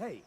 Hey,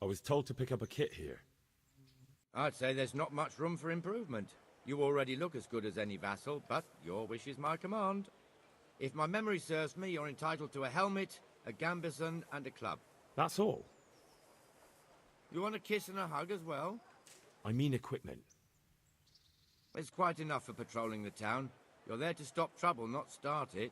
I was told to pick up a kit here. I'd say there's not much room for improvement. You already look as good as any vassal, but your wish is my command. If my memory serves me, you're entitled to a helmet, a gambeson, and a club. That's all? You want a kiss and a hug as well? I mean equipment. It's quite enough for patrolling the town. You're there to stop trouble, not start it.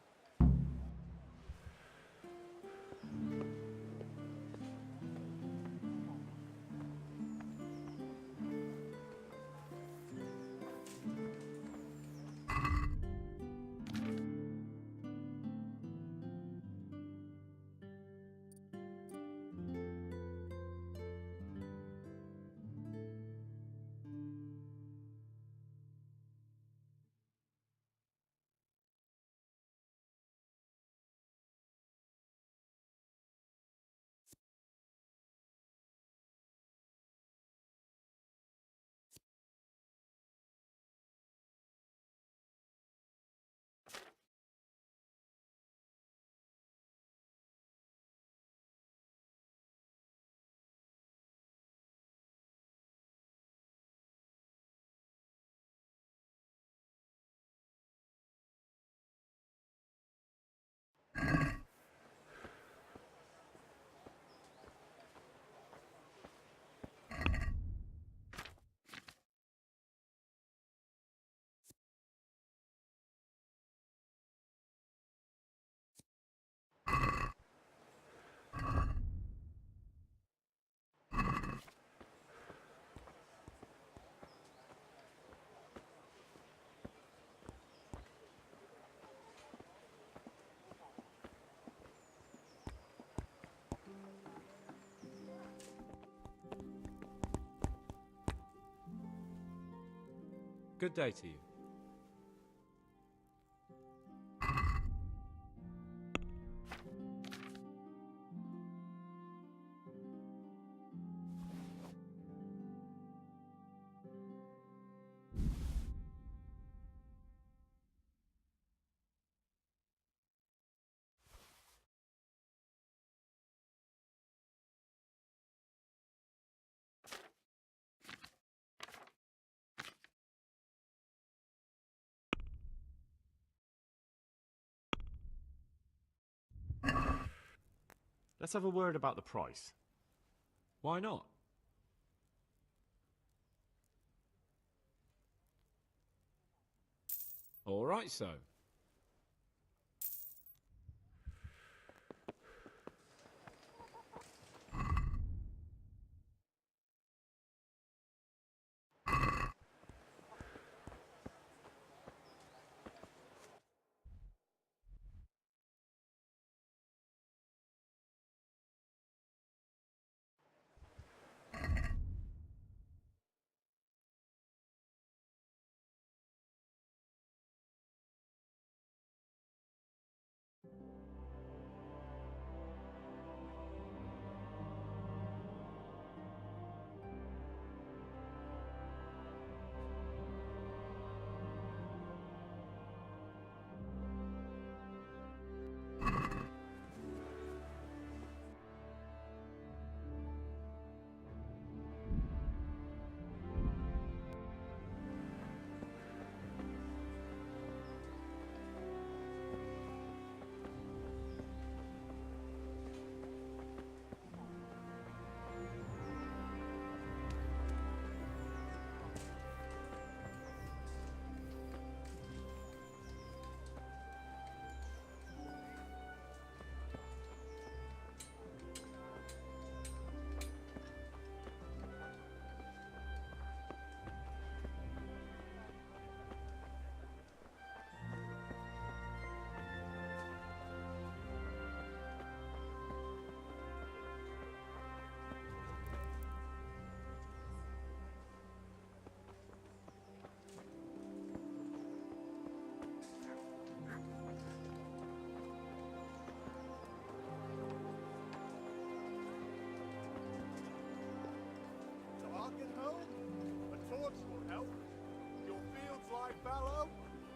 Good day to you. Let's have a word about the price. Why not? All right, so.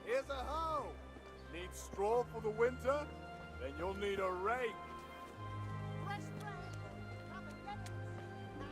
Here's a hoe. Need straw for the winter? Then you'll need a rake. Fresh bread. Come and get it.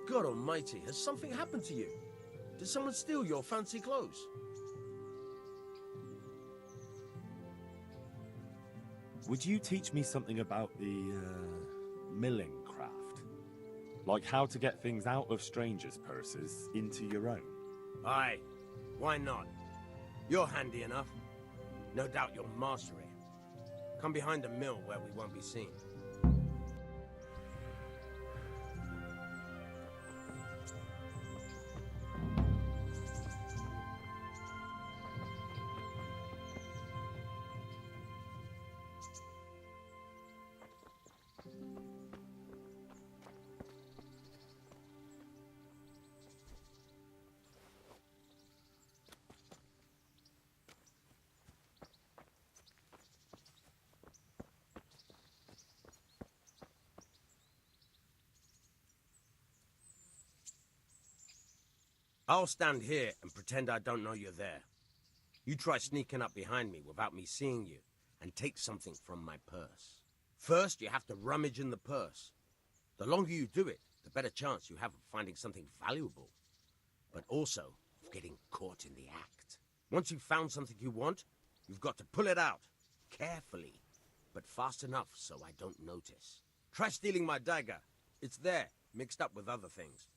God almighty, has something happened to you? Did someone steal your fancy clothes? Would you teach me something about the, milling craft? Like how to get things out of strangers' purses into your own? Aye, why not? You're handy enough. No doubt you'll master it. Come behind the mill where we won't be seen. I'll stand here and pretend I don't know you're there. You try sneaking up behind me without me seeing you, and take something from my purse. First, you have to rummage in the purse. The longer you do it, the better chance you have of finding something valuable, but also of getting caught in the act. Once you've found something you want, you've got to pull it out, carefully, but fast enough so I don't notice. Try stealing my dagger. It's there, mixed up with other things.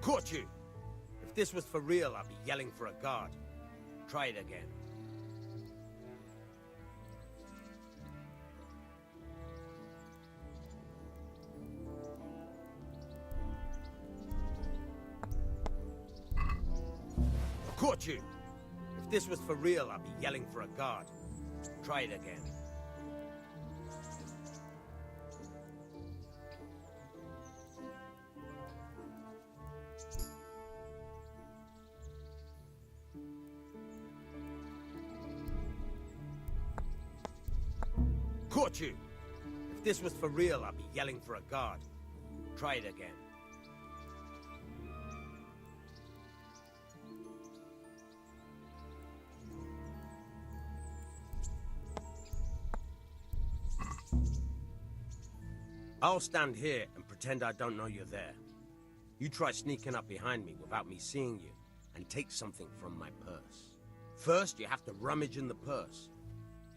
Caught you! If this was for real, I'd be yelling for a guard. Try it again. Caught you! If this was for real, I'd be yelling for a guard. Try it again. Caught you! If this was for real, I'd be yelling for a guard. Try it again. I'll stand here and pretend I don't know you're there. You try sneaking up behind me without me seeing you, and take something from my purse. First, you have to rummage in the purse.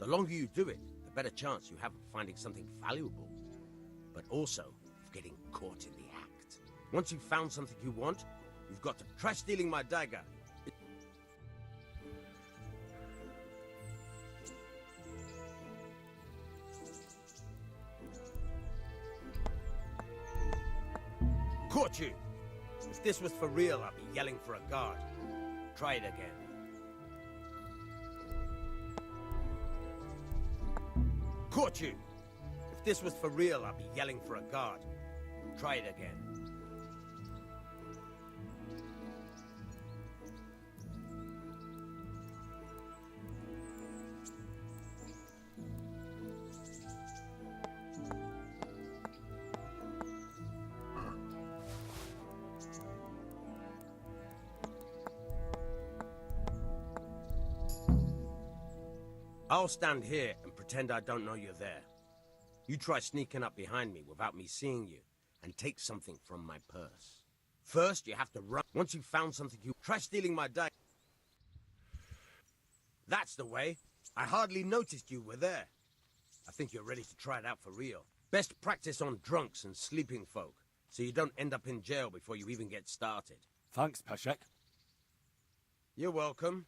The longer you do it, the better chance you have of finding something valuable, but also of getting caught in the act. Once you've found something you want, you've got to try stealing my dagger. Caught you! If this was for real, I'd be yelling for a guard. Try it again. Caught you! If this was for real, I'd be yelling for a guard. Try it again. I'll stand here and pretend I don't know you're there. You try sneaking up behind me without me seeing you, and take something from my purse. First, you have to run. Once you've found something you... Try stealing my dagger. That's the way. I hardly noticed you were there. I think you're ready to try it out for real. Best practice on drunks and sleeping folk, so you don't end up in jail before you even get started. Thanks, Peshek. You're welcome.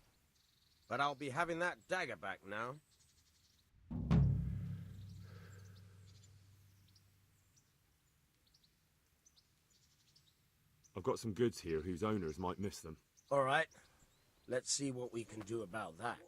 But I'll be having that dagger back now. I've got some goods here whose owners might miss them. All right. Let's see what we can do about that.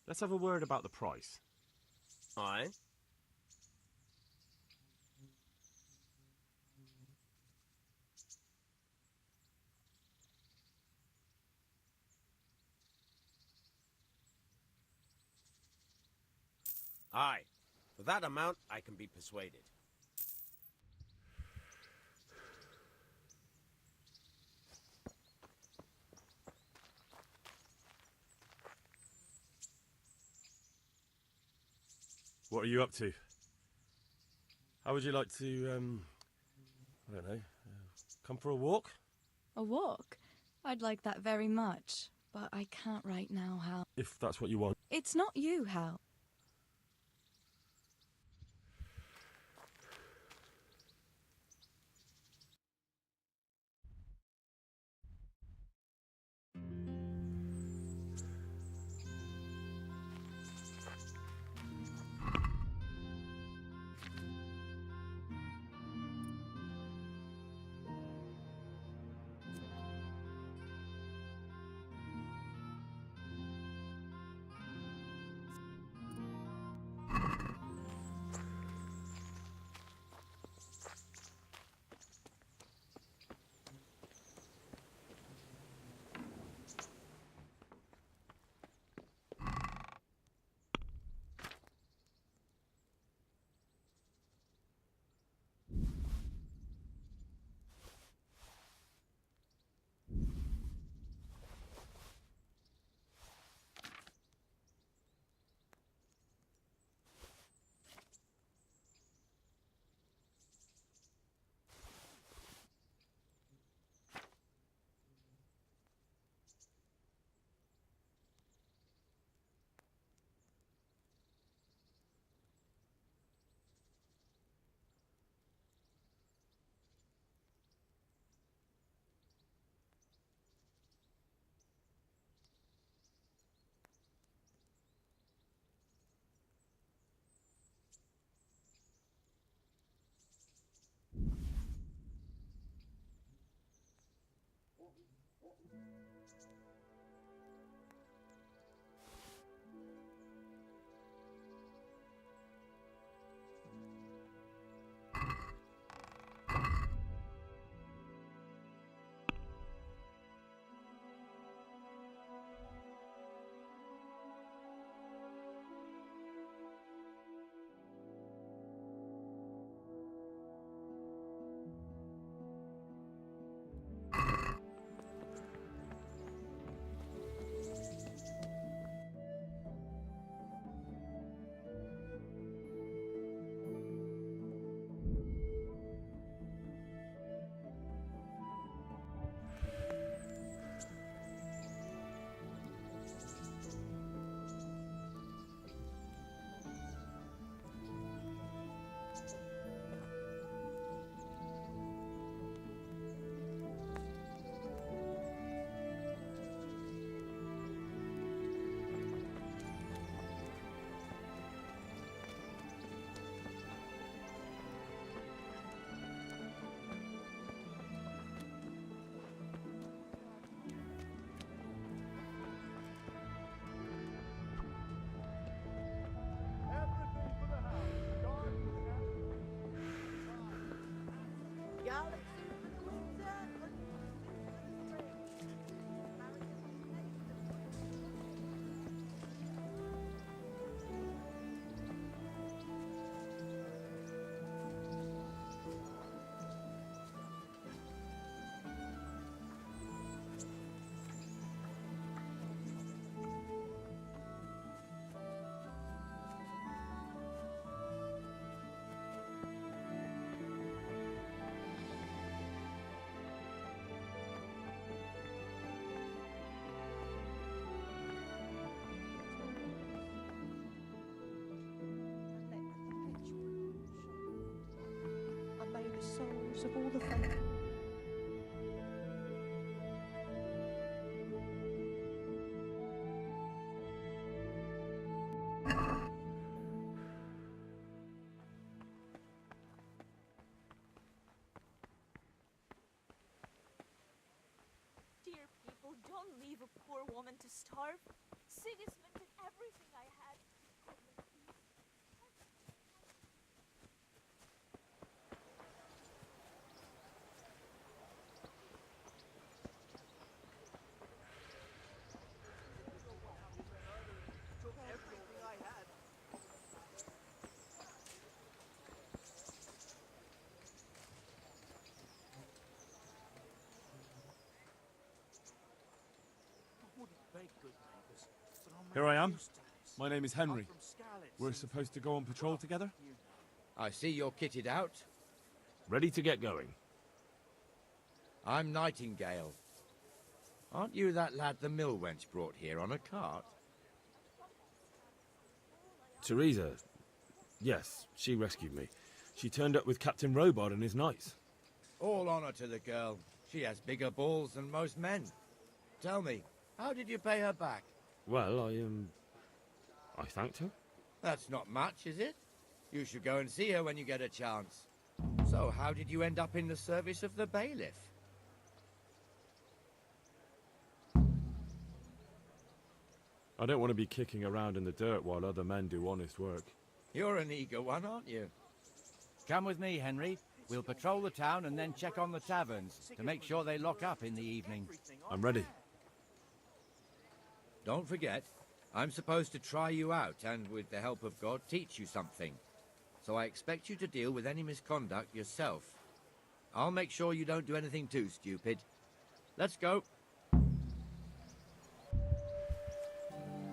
Let's have a word about the price. Aye. Aye. For that amount, I can be persuaded. What are you up to? How would you like to, I don't know, come for a walk? A walk? I'd like that very much, but I can't right now, Hal. If that's what you want. It's not you, Hal. of all the fun. Dear people, don't leave a poor woman to starve. Sigismund did everything I had. Here I am. My name is Henry. We're supposed to go on patrol together? I see you're kitted out. Ready to get going. I'm Nightingale. Aren't you that lad the mill wench brought here on a cart? Teresa. Yes, she rescued me. She turned up with Captain Robard and his knights. All honor to the girl. She has bigger balls than most men. Tell me, how did you pay her back? Well, I thanked her. That's not much, is it? You should go and see her when you get a chance. So, how did you end up in the service of the bailiff? I don't want to be kicking around in the dirt while other men do honest work. You're an eager one, aren't you? Come with me, Henry. We'll patrol the town and then check on the taverns to make sure they lock up in the evening. I'm ready. Don't forget, I'm supposed to try you out and, with the help of God, teach you something. So I expect you to deal with any misconduct yourself. I'll make sure you don't do anything too stupid. Let's go.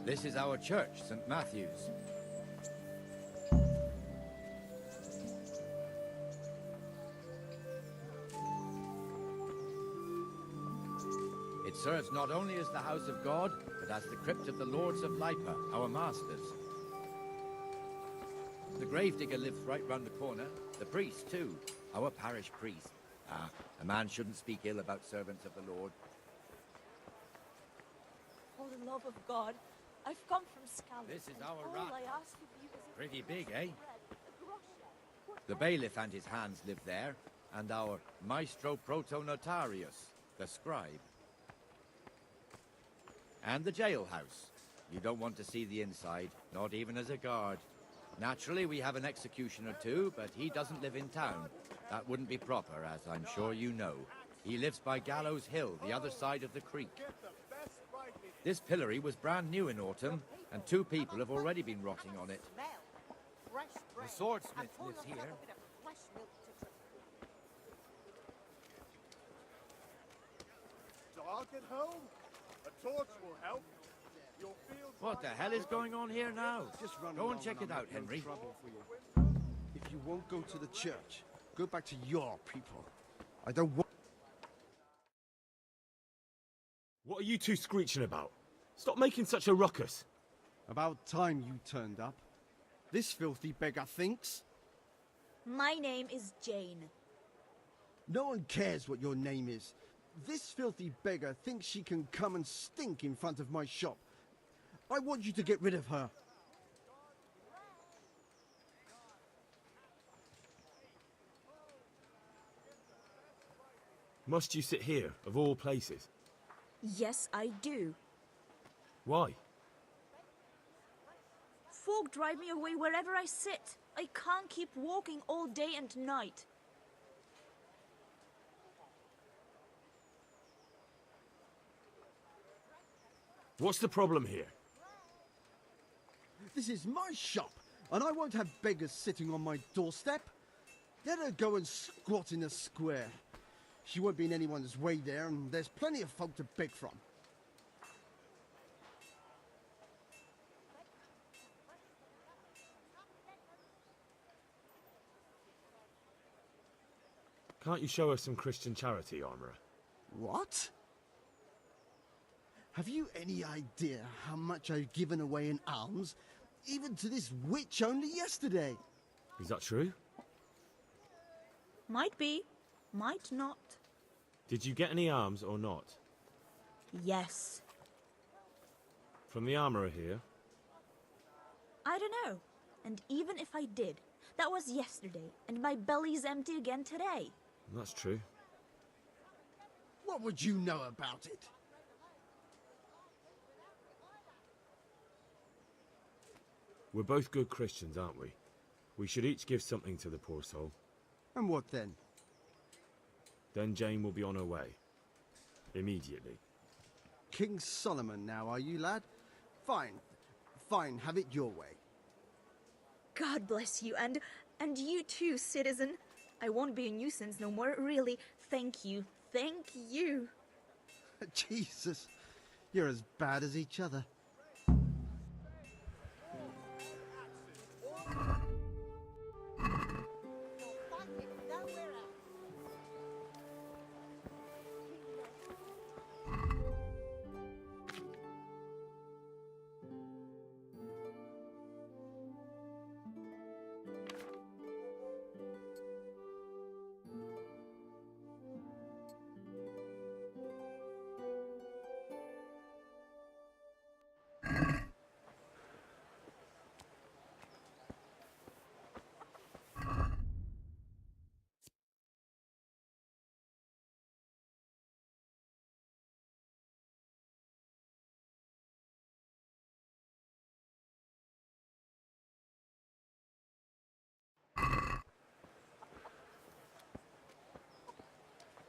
This is our church, St. Matthew's. It serves not only as the house of God, but as the crypt of the lords of Lipa, our masters. The gravedigger lives right round the corner. The priest, too. Our parish priest. Ah, a man shouldn't speak ill about servants of the Lord. For the love of God, I've come from Scotland. This is our all rat. I ask of you is a Pretty piece big, of eh? bread, a groschen. The bailiff and his hands live there, and our maestro protonotarius, the scribe. And the jailhouse. You don't want to see the inside, not even as a guard. Naturally, we have an executioner too, but he doesn't live in town. That wouldn't be proper, as I'm sure you know. He lives by Gallows Hill, the other side of the creek. This pillory was brand new in autumn, and 2 people have already been rotting on it. The swordsmith lives here. Dark at home? A torch will help. Your fields What the hell is going on here now? Go and check it out, Henry. If you won't go to the church, go back to your people. I don't want... What are you two screeching about? Stop making such a ruckus. About time you turned up. This filthy beggar thinks. My name is Jane. No one cares what your name is. This filthy beggar thinks she can come and stink in front of my shop. I want you to get rid of her. Must you sit here, of all places? Yes, I do. Why? Folk drive me away wherever I sit. I can't keep walking all day and night. What's the problem here? This is my shop, and I won't have beggars sitting on my doorstep. Let her go and squat in a square. She won't be in anyone's way there, and there's plenty of folk to beg from. Can't you show us some Christian charity, Armourer? What? Have you any idea how much I've given away in alms, even to this witch only yesterday? Is that true? Might be. Might not. Did you get any arms or not? Yes. From the armourer here? I don't know. And even if I did, that was yesterday, and my belly's empty again today. That's true. What would you know about it? We're both good Christians, aren't we? We should each give something to the poor soul. And what then? Then Jane will be on her way. Immediately. King Solomon now, are you, lad? Fine. Fine, have it your way. God bless you, and you too, citizen. I won't be a nuisance no more, really. Thank you. Thank you. Jesus, you're as bad as each other.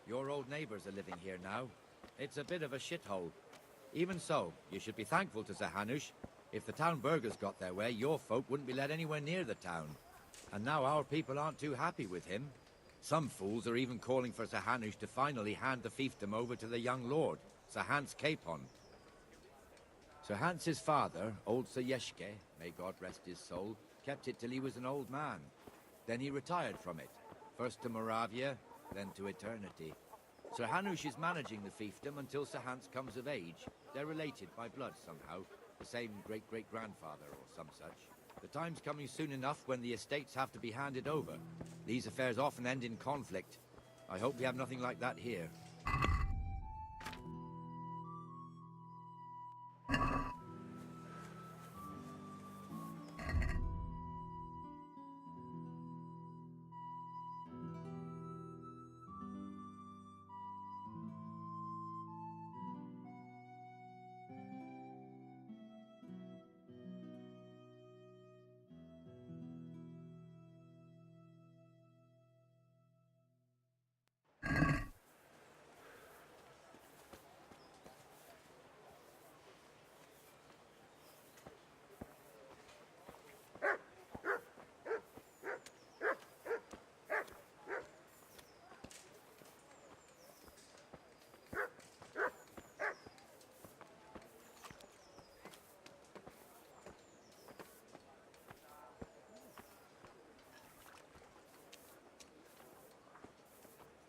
Your old neighbours are living here now. It's a bit of a shithole. Even so, you should be thankful to Sir Hanush. If the town burghers got their way, your folk wouldn't be let anywhere near the town. And now our people aren't too happy with him. Some fools are even calling for Sir Hanush to finally hand the fiefdom over to the young lord, Sir Hans Capon. Sir Hans's father, old Sir Yeshke, may God rest his soul, kept it till he was an old man. Then he retired from it, first to Moravia, then to eternity. Sir Hanush is managing the fiefdom until Sir Hans comes of age. They're related by blood somehow, the same great-great-grandfather or some such. The time's coming soon enough when the estates have to be handed over. These affairs often end in conflict. I hope we have nothing like that here.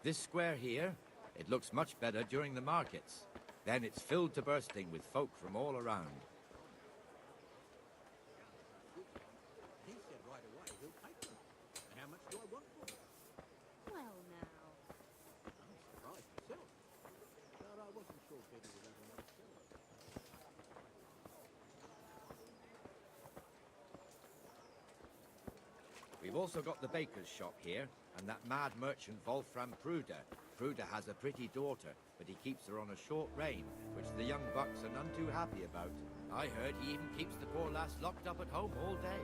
This square here, it looks much better during the markets. Then it's filled to bursting with folk from all around. He said right away he'll take them. How much do I want for them? Well, now. I'm surprised myself. But I wasn't sure Betty would have another seller. We've also got the baker's shop here, and that mad merchant Wolfram Pruder. Pruder has a pretty daughter, but he keeps her on a short rein, which the young bucks are none too happy about. I heard he even keeps the poor lass locked up at home all day.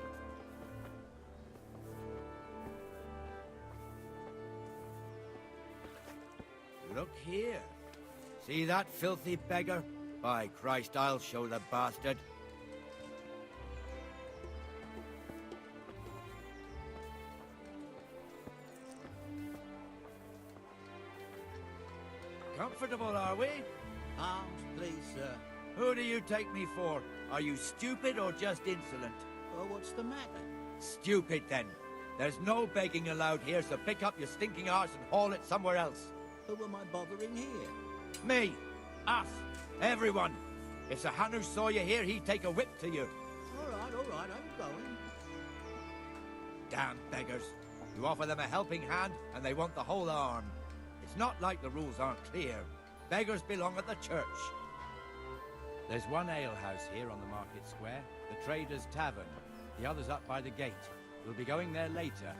Look here. See that filthy beggar? By Christ, I'll show the bastard. Comfortable, are we? Arms, please, sir. Who do you take me for? Are you stupid or just insolent? Oh, what's the matter? Stupid, then. There's no begging allowed here, so pick up your stinking arse and haul it somewhere else. Who am I bothering here? Me. Us. Everyone. If Sir Hanush saw you here, he'd take a whip to you. All right, I'm going. Damn beggars. You offer them a helping hand, and they want the whole arm. It's not like the rules aren't clear. Beggars belong at the church. There's one alehouse here on the market square, the Trader's Tavern. The other's up by the gate. We'll be going there later.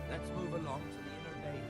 Let's move along to the inner bay.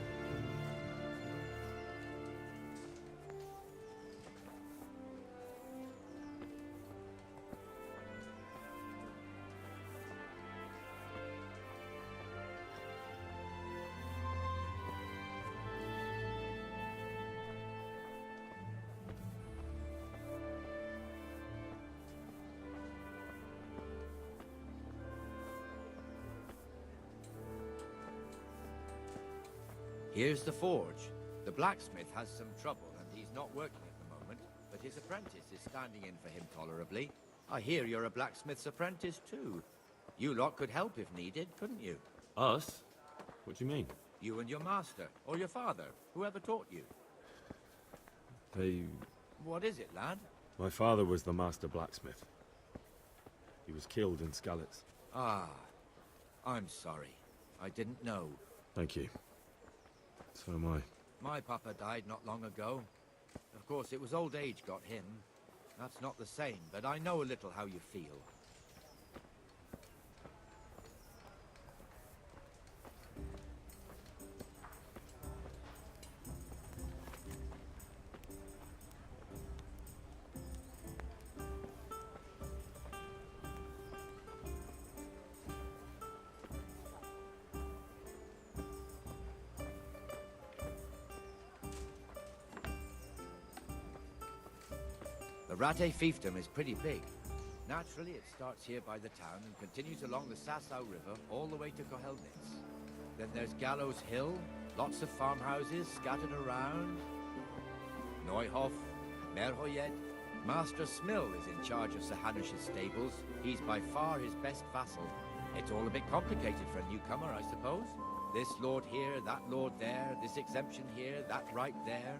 Here's the forge. The blacksmith has some trouble and he's not working at the moment, but his apprentice is standing in for him tolerably. I hear you're a blacksmith's apprentice too. You lot could help if needed, couldn't you? Us? What do you mean? You and your master, or your father, whoever taught you. They... What is it, lad? My father was the master blacksmith. He was killed in Skalitz. Ah, I'm sorry. I didn't know. Thank you. So am I. My papa died not long ago. Of course, it was old age got him. That's not the same, but I know a little how you feel. The Rate fiefdom is pretty big. Naturally, it starts here by the town and continues along the Sasau River all the way to Kohelnitz. Then there's Gallows Hill, lots of farmhouses scattered around. Neuhof, Merhoyed. Master Smill is in charge of Sir Hanish's stables. He's by far his best vassal. It's all a bit complicated for a newcomer, I suppose. This lord here, that lord there, this exemption here, that right there.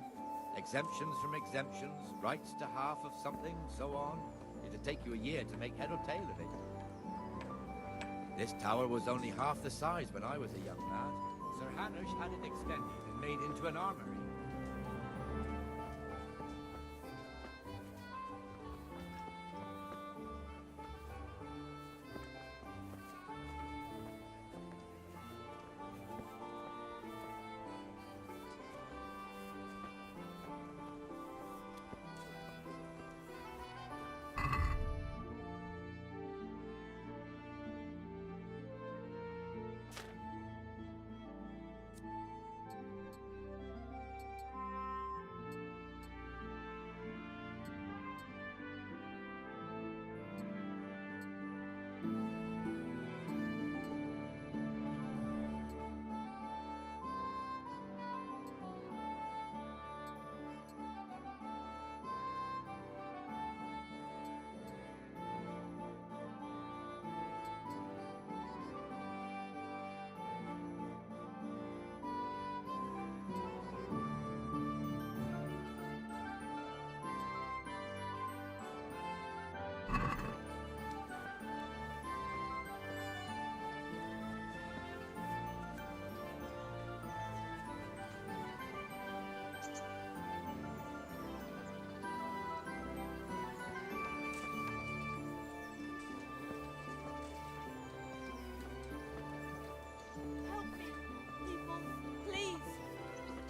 Exemptions from exemptions, rights to half of something, so on. It'd take you a year to make head or tail of it. This tower was only half the size when I was a young lad. Sir Hanish had it extended and made into an armory.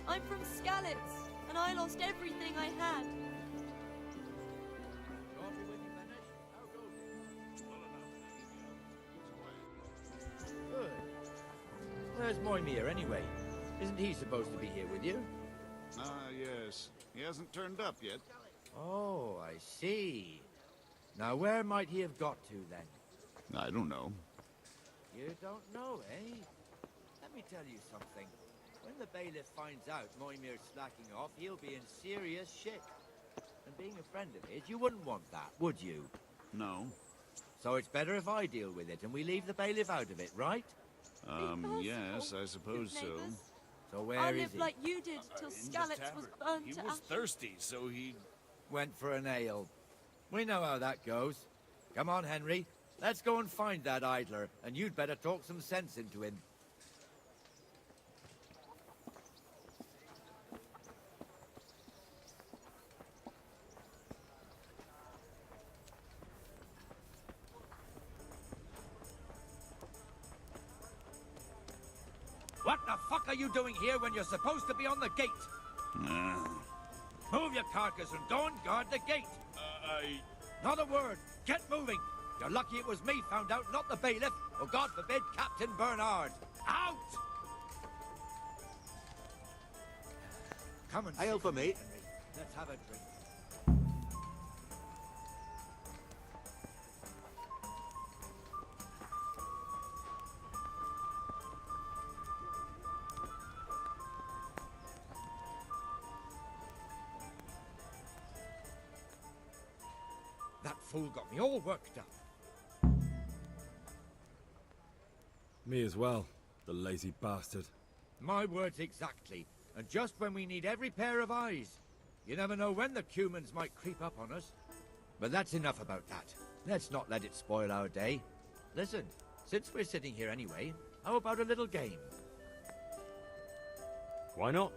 I'm from Skalitz, and I lost everything I had. Good. Where's Moimir, anyway? Isn't he supposed to be here with you? Ah, yes. He hasn't turned up yet. Oh, I see. Now, where might he have got to, then? I don't know. You don't know, eh? Let me tell you something. When the bailiff finds out Moimir's slacking off, he'll be in serious shit. And being a friend of his, you wouldn't want that, would you? No. So it's better if I deal with it and we leave the bailiff out of it, right? Yes, I suppose so. So where I is lived he? like you did till Skalitz was burned He to was ashes. thirsty, so he... Went for an ale. We know how that goes. Come on, Henry. Let's go and find that idler, and you'd better talk some sense into him. What the fuck are you doing here when you're supposed to be on the gate? Move your carcass and go and guard the gate. Not a word. Get moving. You're lucky it was me found out, not the bailiff, or God forbid, Captain Bernard. Out! Come and Ale sit for me. Henry. Let's have a drink. That fool got me all worked up. Me as well, the lazy bastard. My words exactly. And just when we need every pair of eyes. You never know when the Cumans might creep up on us. But that's enough about that. Let's not let it spoil our day. Listen, since we're sitting here anyway, how about a little game? Why not?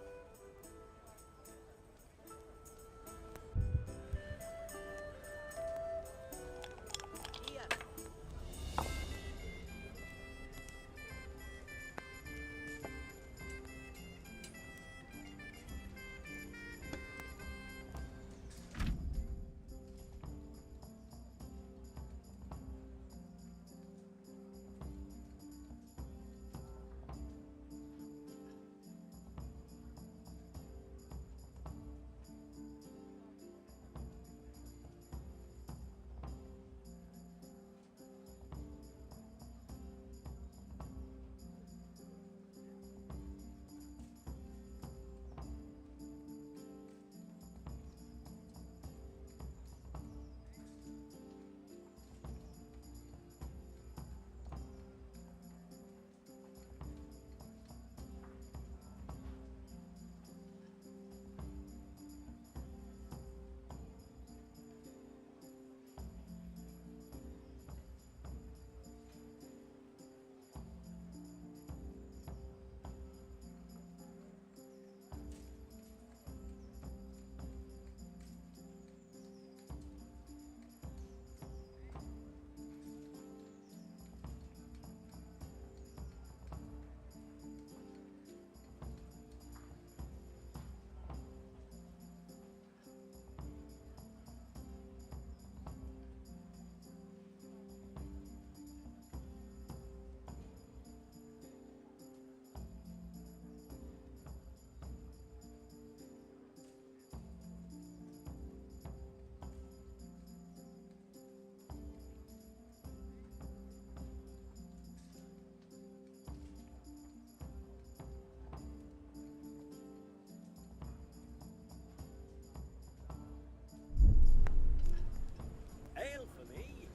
Ale for me.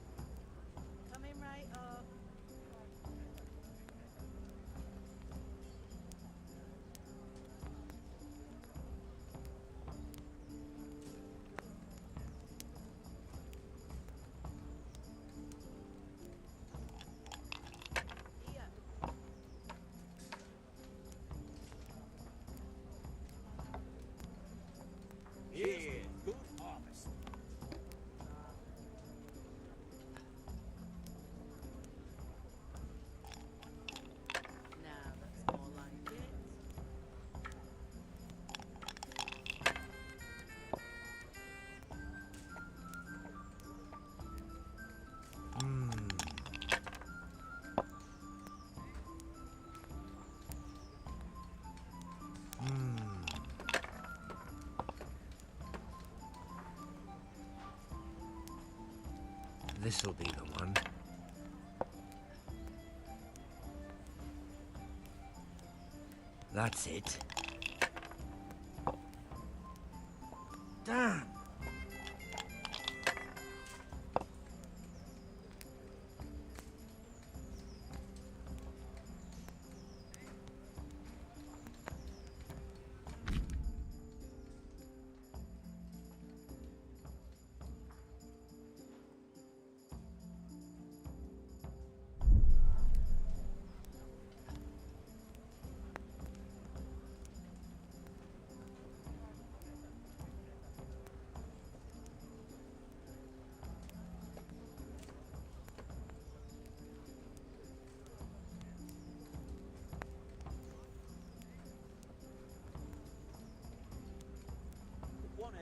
Coming right up. Cheers. Good harvest. Now that's more like it. This'll be the one. That's it. Damn!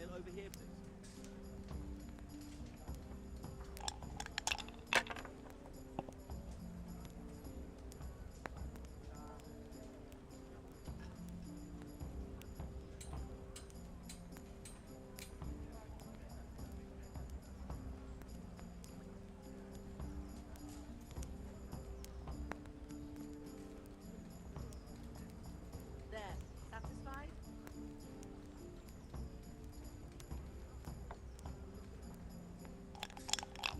cocktail over here, please? There. Satisfied?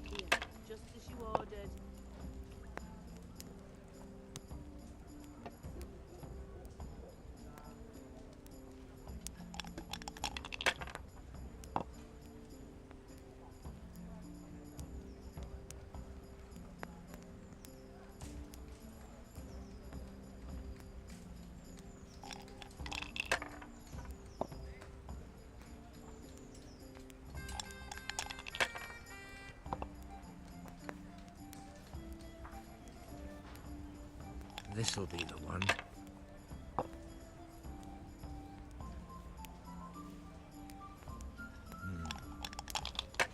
Here. Just as you ordered. This'll be the one.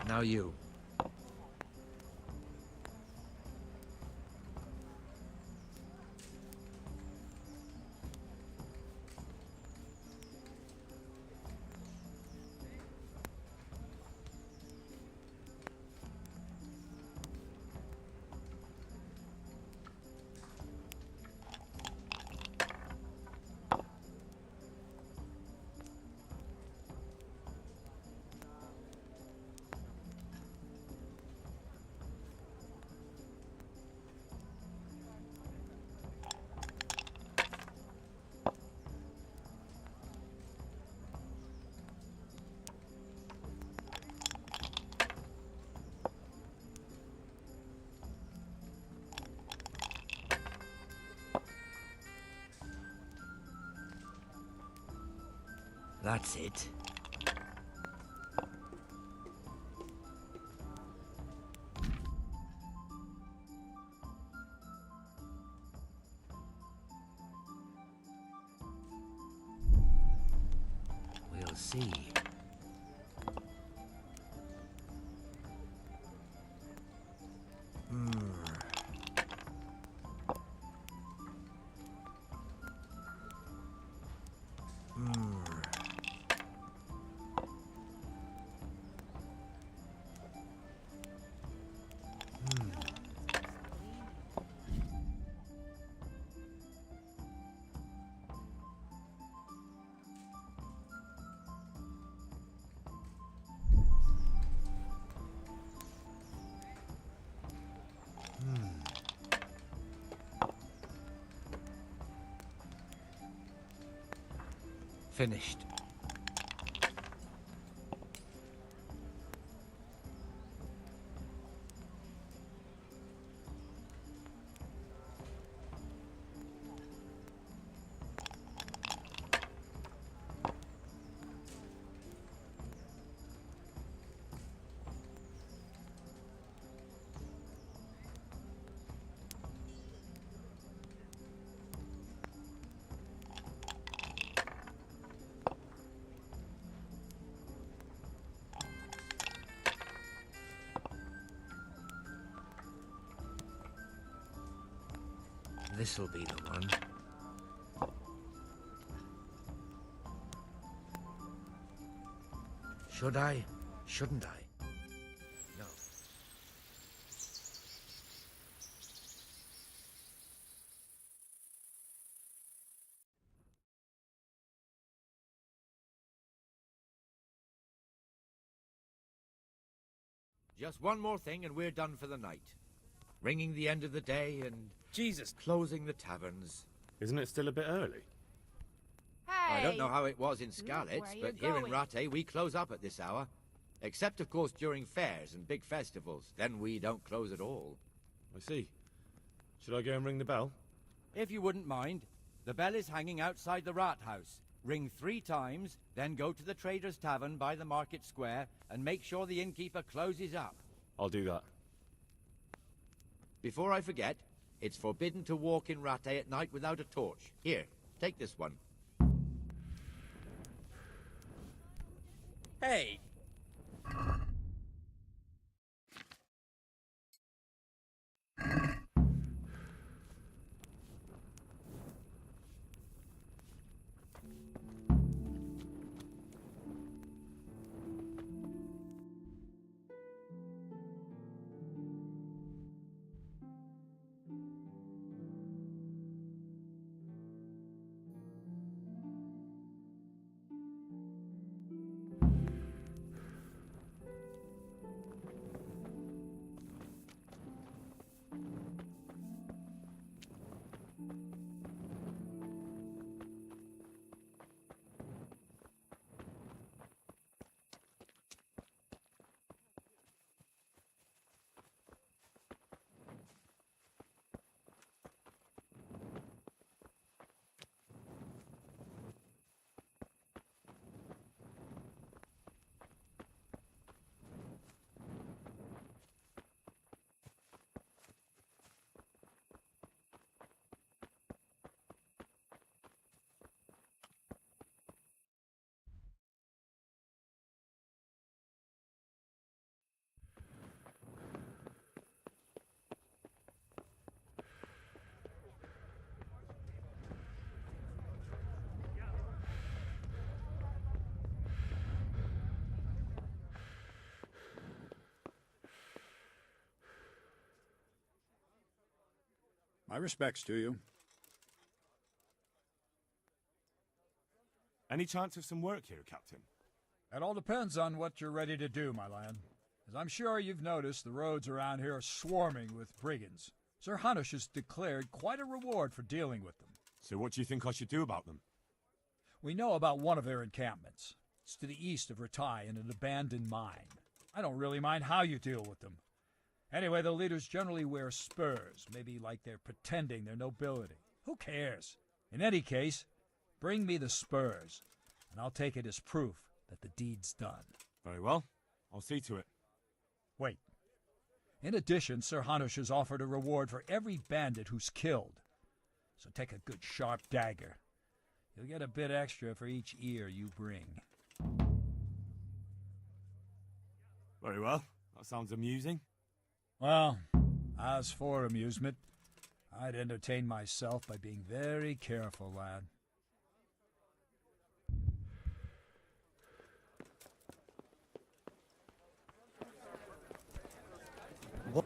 Now you. That's it. We'll see. Finished. This'll be the one. Should I? Shouldn't I? No. Just one more thing and we're done for the night. Ringing the end of the day and... Jesus! Closing the taverns. Isn't it still a bit early? Hey! I don't know how it was in Look Skalitz, where but you're here in going. Rattay we close up at this hour. Except, of course, during fairs and big festivals. Then we don't close at all. I see. Should I go and ring the bell? If you wouldn't mind, the bell is hanging outside the rat house. Ring 3 times, then go to the Trader's Tavern by the market square and make sure the innkeeper closes up. I'll do that. Before I forget, it's forbidden to walk in Rattay at night without a torch. Here, take this one. Hey, My respects to you. Any chance of some work here, Captain? It all depends on what you're ready to do, my lad. As I'm sure you've noticed, the roads around here are swarming with brigands. Sir Hanush has declared quite a reward for dealing with them. So what do you think I should do about them? We know about one of their encampments. It's to the east of Ratai in an abandoned mine. I don't really mind how you deal with them. Anyway, the leaders generally wear spurs, maybe like they're pretending their nobility. Who cares? In any case, bring me the spurs, and I'll take it as proof that the deed's done. Very well. I'll see to it. Wait. In addition, Sir Hanush has offered a reward for every bandit who's killed. So take a good sharp dagger. You'll get a bit extra for each ear you bring. Very well. That sounds amusing. Well, as for amusement, I'd entertain myself by being very careful, lad. what?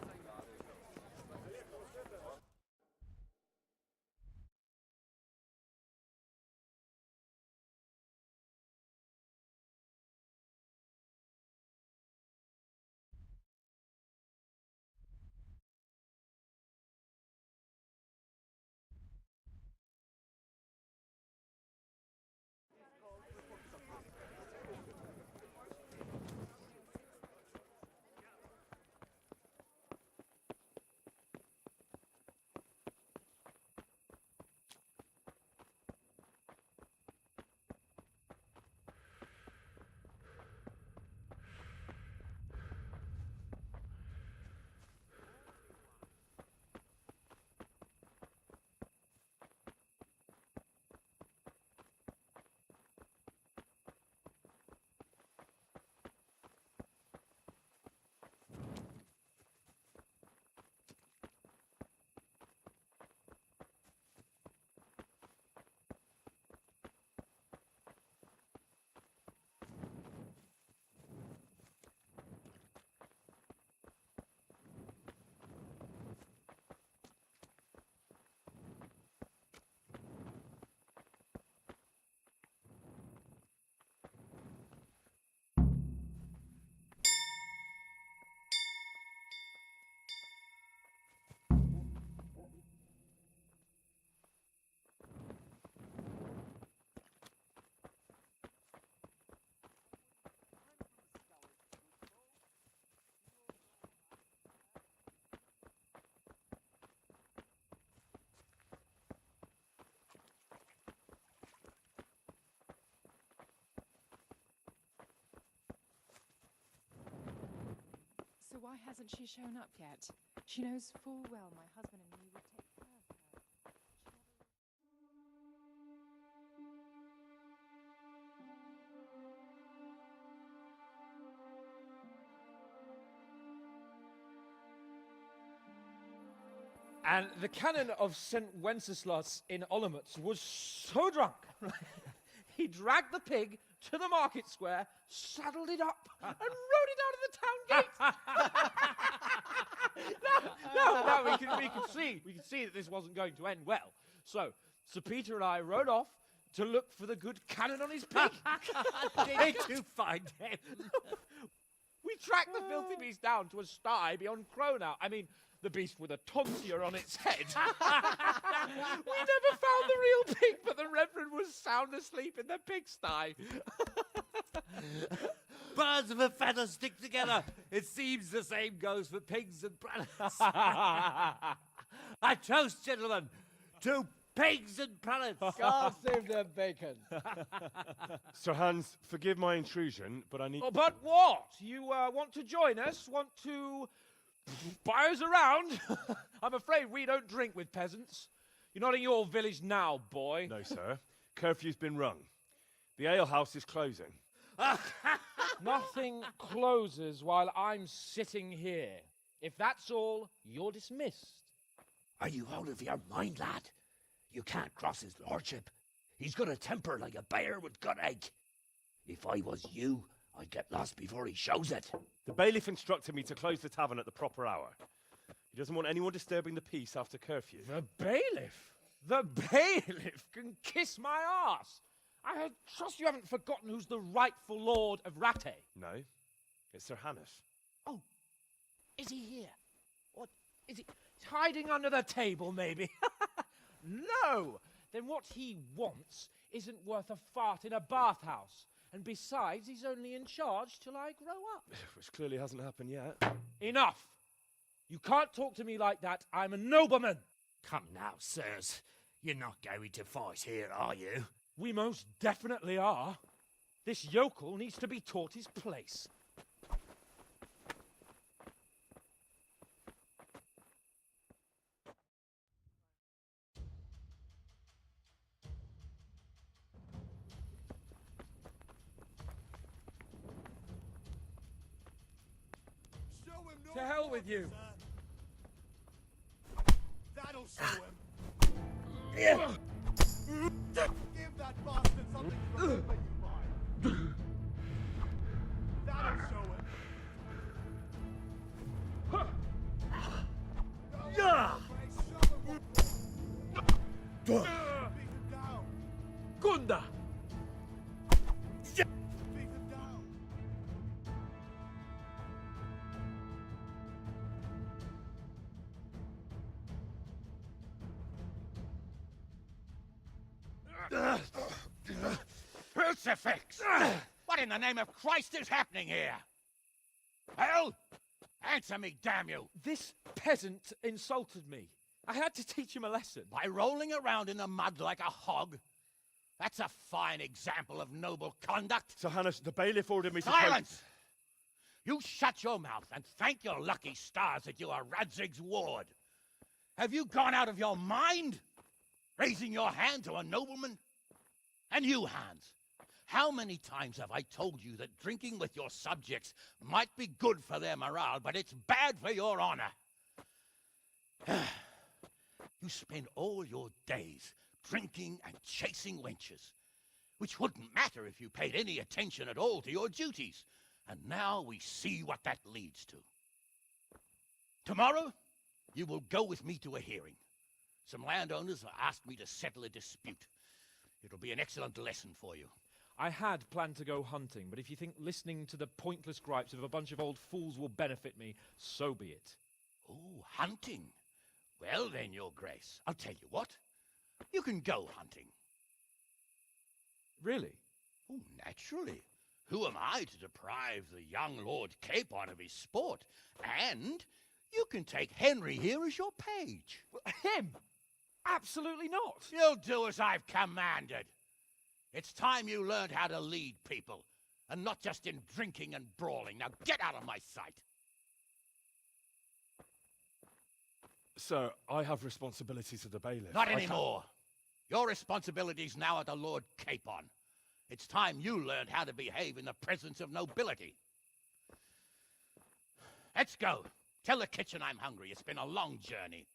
So why hasn't she shown up yet? She knows full well my husband and me would take care of her. And the canon of St. Wenceslas in Olomouc was so drunk, he dragged the pig to the market square, saddled it up, and rode it out of the town gate. No, we can see that this wasn't going to end well. So, Sir Peter and I rode off to look for the good canon on his pig. Did you find him? We tracked the filthy beast down to a sty beyond Cronau. I mean, the beast with a tonsure on its head. We never found the real pig, but the Reverend was sound asleep in the pigsty. Birds of a feather stick together. It seems the same goes for pigs and prelates. I toast, gentlemen, to pigs and prelates. God save their bacon. Sir Hans, forgive my intrusion, but I need... Oh, but what? You want to join us? Want to buy us around? I'm afraid we don't drink with peasants. You're not in your village now, boy. No, sir. Curfew's been rung. The alehouse is closing. Nothing closes while I'm sitting here. If that's all, you're dismissed. Are you out of your mind, lad? You can't cross his lordship. He's got a temper like a bear with gut ache. If I was you, I'd get lost before he shows it. The bailiff instructed me to close the tavern at the proper hour. He doesn't want anyone disturbing the peace after curfew. The bailiff? The bailiff can kiss my arse. I trust you haven't forgotten who's the rightful lord of Rattay. No, it's Sir Hannes. Oh, is he here? What, is he hiding under the table, maybe? No! Then what he wants isn't worth a fart in a bathhouse. And besides, he's only in charge till I grow up. Which clearly hasn't happened yet. Enough! You can't talk to me like that. I'm a nobleman. Come now, sirs. You're not going to fight here, are you? We most definitely are. This yokel needs to be taught his place. To hell with you. That'll show him. Yeah. Give that bastard something to remember you by. That'll show him. Yeah. Beat him down. Gunda. Beat him down. Crucifix! What in the name of Christ is happening here? Hell? Answer me, damn you! This peasant insulted me. I had to teach him a lesson. By rolling around in the mud like a hog? That's a fine example of noble conduct. Sir Hannes, the bailiff ordered me to... Silence! You shut your mouth and thank your lucky stars that you are Radzig's ward. Have you gone out of your mind? Raising your hand to a nobleman? And you, Hans, how many times have I told you that drinking with your subjects might be good for their morale, but it's bad for your honor? You spend all your days drinking and chasing wenches, which wouldn't matter if you paid any attention at all to your duties. And now we see what that leads to. Tomorrow, you will go with me to a hearing. Some landowners have asked me to settle a dispute. It'll be an excellent lesson for you. I had planned to go hunting, but if you think listening to the pointless gripes of a bunch of old fools will benefit me, so be it. Oh, hunting. Well then, Your Grace, I'll tell you what. You can go hunting. Really? Oh, naturally. Who am I to deprive the young Lord Capon of his sport? And you can take Henry here as your page. Him? Absolutely not. You'll do as I've commanded. It's time you learned how to lead people, and not just in drinking and brawling. Now get out of my sight. Sir, I have responsibilities to the bailiff. Not anymore. Your responsibilities now are to Lord Capon. It's time you learned how to behave in the presence of nobility. Let's go. Tell the kitchen I'm hungry. It's been a long journey.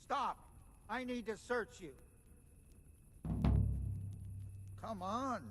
Stop! I need to search you. Come on.